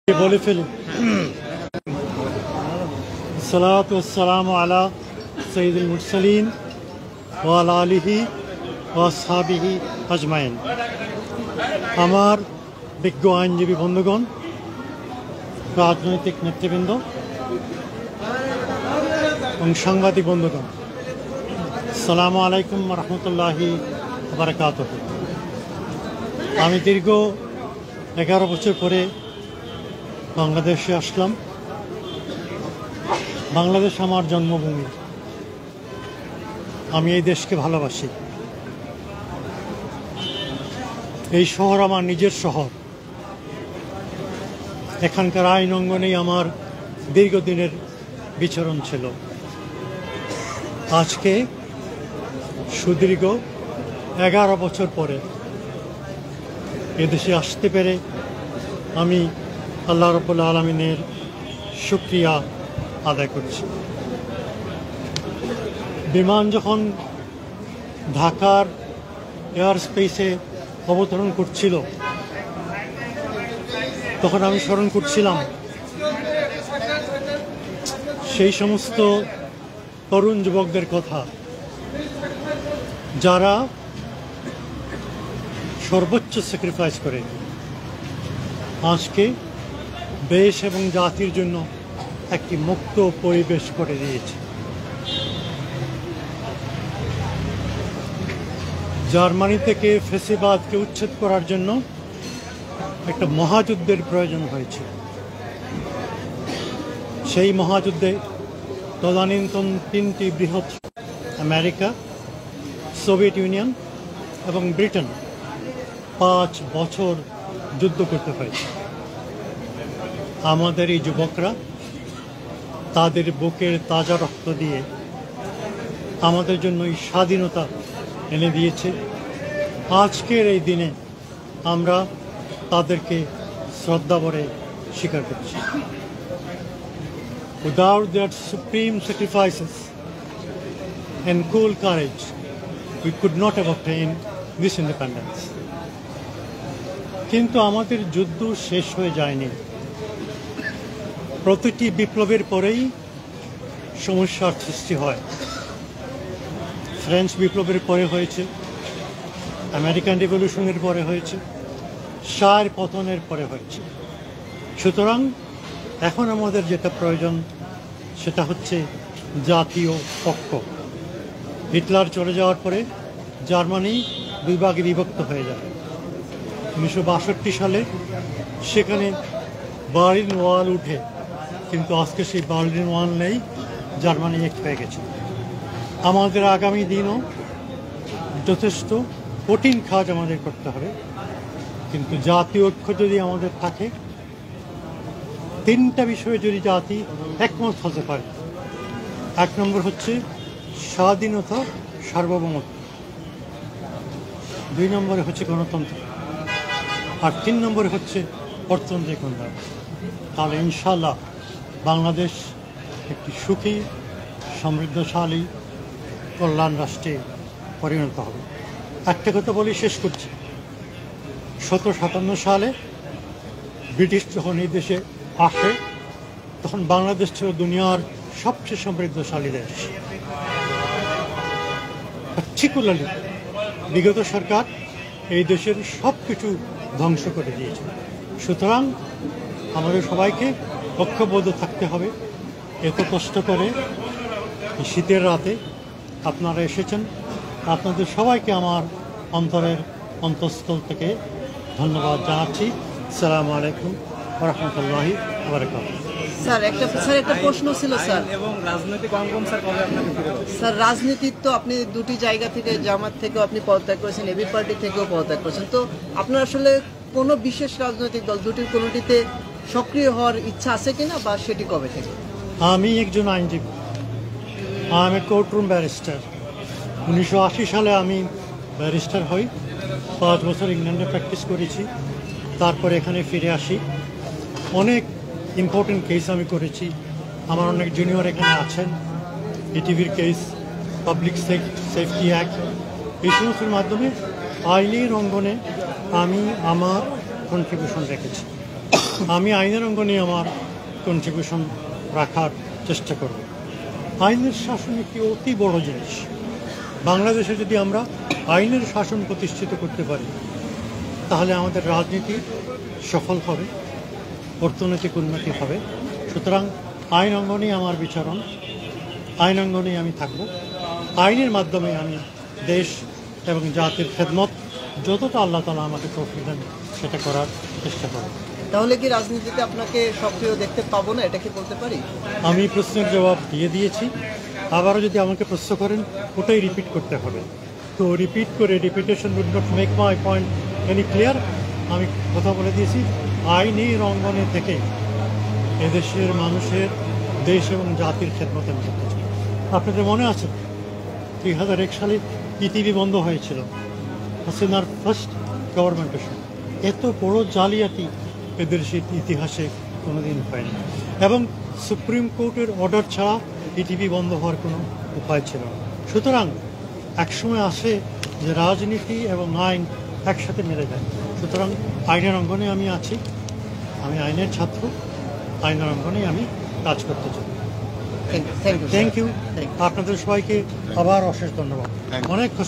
বলে ফেলি সালাতু ওয়াসসালামু আলা সাইয়্যিদুল মুরসালিন ওয়া আলা আলিহি ওয়া আসহাবিহি আজমাইন। আমার বিজ্ঞ আইনজীবী বন্ধুগণ, রাজনৈতিক নেতৃবৃন্দ এবং সাংবাদিক বন্ধুগণ, আসসালামু আলাইকুম ওয়া রাহমাতুল্লাহি ওয়া বারাকাতুহু। আমি দীর্ঘ 11 বছর পরে বাংলাদেশে আসলাম। বাংলাদেশ আমার জন্মভূমি। আমি এই দেশকে ভালোবাসি। এই শহর আমার নিজের শহর। এখানকার আইন অঙ্গনেই আমার দীর্ঘদিনের বিচরণ ছিল। আজকে সুদীর্ঘ 11 বছর পরে এদেশে আসতে পেরে আমি আল্লাহ রাব্বুল আলামিনের শুকরিয়া আদায় করছি। বিমান যখন ঢাকার এয়ার স্পেসে অবতরণ করছিল, তখন আমি স্মরণ করছিলাম সেই সমস্ত তরুণ যুবকদের কথা, যারা সর্বোচ্চ স্যাক্রিফাইস করে আজকে দেশ এবং জাতির জন্য একটি মুক্ত পরিবেশ করে দিয়েছে। জার্মানি থেকে ফ্যাসিবাদকে উচ্ছেদ করার জন্য একটা মহাযুদ্ধের প্রয়োজন হয়েছে। সেই মহাযুদ্ধে তদানীন্তন 3টি বৃহৎ আমেরিকা, সোভিয়েত ইউনিয়ন এবং ব্রিটেন 5 বছর যুদ্ধ করতে হয়েছে। আমাদের এই যুবকরা তাদের বুকের তাজা রক্ত দিয়ে আমাদের জন্য এই স্বাধীনতা এনে দিয়েছে। আজকের এই দিনে আমরা তাদেরকে শ্রদ্ধা ভরে স্বীকার করছি। Without their supreme sacrifices and cool courage, we could not have obtained this independence. কিন্তু আমাদের যুদ্ধ শেষ হয়ে যায়নি। প্রতিটি বিপ্লবের পরেই সমস্যার সৃষ্টি হয়। ফ্রেঞ্চ বিপ্লবের পরে হয়েছে, আমেরিকান রিভলিউশনের পরে হয়েছে, শাহের পতনের পরে হয়েছে। সুতরাং এখন আমাদের যেটা প্রয়োজন সেটা হচ্ছে জাতীয় ঐক্য। হিটলার চলে যাওয়ার পরে জার্মানি 2 ভাগে বিভক্ত হয়ে যায়। 1962 সালে সেখানে বার্লিন ওয়াল উঠে, কিন্তু আজকে সেই বার্লিন ওয়াল নেই, জার্মানি এক হয়ে গেছে। আমাদের আগামী দিনও যথেষ্ট কঠিন কাজ আমাদের করতে হবে, কিন্তু জাতীয় ঐক্য যদি আমাদের থাকে, 3টা বিষয়ে যদি জাতি একমত হতে পারে। 1 নম্বর হচ্ছে স্বাধীনতা, সার্বভৌমত্ব। 2 নম্বরে হচ্ছে গণতন্ত্র, আর 3 নম্বরে হচ্ছে অর্থনৈতিক উন্নয়ন। তাহলে ইনশাআল্লাহ বাংলাদেশ একটি সুখী, সমৃদ্ধশালী, কল্যাণ রাষ্ট্রে পরিণত হবে। একটা কথা বলে শেষ করছি। 1757 সালে ব্রিটিশ যখন এই দেশে আসে, তখন বাংলাদেশ ছিল দুনিয়ার সবচেয়ে সমৃদ্ধশালী দেশ। পার্টিকুলারলি বিগত সরকার এই দেশের সব কিছু ধ্বংস করে দিয়েছে। সুতরাং আমাদের সবাইকে ঐক্যবদ্ধ থাকতে হবে। এত কষ্ট করে শীতের রাতে আপনারা এসেছেন, আপনাদের সবাইকে আমার অন্তরের অন্তঃস্থল থেকে ধন্যবাদ জানাচ্ছি। আসসালামু আলাইকুম ওয়া রাহমাতুল্লাহি ওয়া বারাকাতুহু। স্যার একটা প্রশ্ন ছিল স্যার। এবং রাজনৈতিক অঙ্গন স্যার কবে আপনাকে ফিরে পাবেন? স্যার রাজনীতির তো আপনি 2টি জায়গা থেকে, জামাত থেকেও আপনি পদত্যাগ করেছেন, এবি পার্টি থেকেও পদত্যাগ করেছেন। তো আপনার আসলে কোনো বিশেষ রাজনৈতিক দল দুটির কোনোটিতে সক্রিয় হওয়ার ইচ্ছা আছে কিনা, বা সেটি কবে থেকে? আমি একজন আইনজীবী, আমি কোর্টরুম ব্যারিস্টার। 1980 সালে আমি ব্যারিস্টার হই। 5 বছর ইংল্যান্ডে প্র্যাকটিস করেছি, তারপরে এখানে ফিরে আসি। অনেক ইম্পর্টেন্ট কেস আমি করেছি। আমার অনেক জুনিয়র এখানে আছেন। ইটিভির কেস, পাবলিক সেফটি অ্যাক্ট, এই সমস্তের মাধ্যমে আইনের অঙ্গনে আমি আমার কন্ট্রিবিউশন রেখেছি। আমি আইনের অঙ্গনে আমার কন্ট্রিবিউশন রাখার চেষ্টা করব। আইনের শাসন একটি অতি বড় জিনিস। বাংলাদেশে যদি আমরা আইনের শাসন প্রতিষ্ঠিত করতে পারি তাহলে আমাদের রাজনীতি সফল হবে, অর্থনৈতিক উন্নতি হবে। সুতরাং আইন অঙ্গনেই আমার বিচরণ, আইন অঙ্গনেই আমি থাকব। আইনের মাধ্যমে আমি দেশ এবং জাতির খেদমত যতটা আল্লাহ তাআলা আমাকে তৌফিক দেন সেটা করার চেষ্টা করব। তাহলে কি রাজনীতিতে আপনাকে সক্রিয় দেখতে পাবো না, এটা কি বলতে পারি? আমি প্রশ্নের জবাব দিয়ে দিয়েছি, আবারও যদি আমাকে প্রশ্ন করেন ওটাই রিপিট করতে হবে। তো রিপিট করে repetition would not make my point any clear. আমি কথা বলে দিয়েছি, আইনের অঙ্গনে থেকে এদেশের মানুষের, দেশ এবং জাতির খেদমতে আমি করতে চাই। আপনাদের মনে আছে 2001 সালে পৃথিবী বন্ধ হয়েছিল হাসিনার ফার্স্ট গভর্নমেন্টের সময়। এত বড় জালিয়াতি এদের ইতিহাসে কোনোদিন হয়নি, এবং সুপ্রিম কোর্টের অর্ডার ছাড়া পৃথিবী বন্ধ হওয়ার কোনো উপায় ছিল না। সুতরাং একসময় আসে যে রাজনীতি এবং আইন একসাথে মিলে যায়। সুতরাং আইনের অঙ্গনে আমি আছি, আমি আইনের ছাত্র, আইনের অঙ্গনেই আমি কাজ করতে চাই। Thank you. Thank you. আপনাদের সবাইকে আবার অশেষ ধন্যবাদ। অনেক খুশি।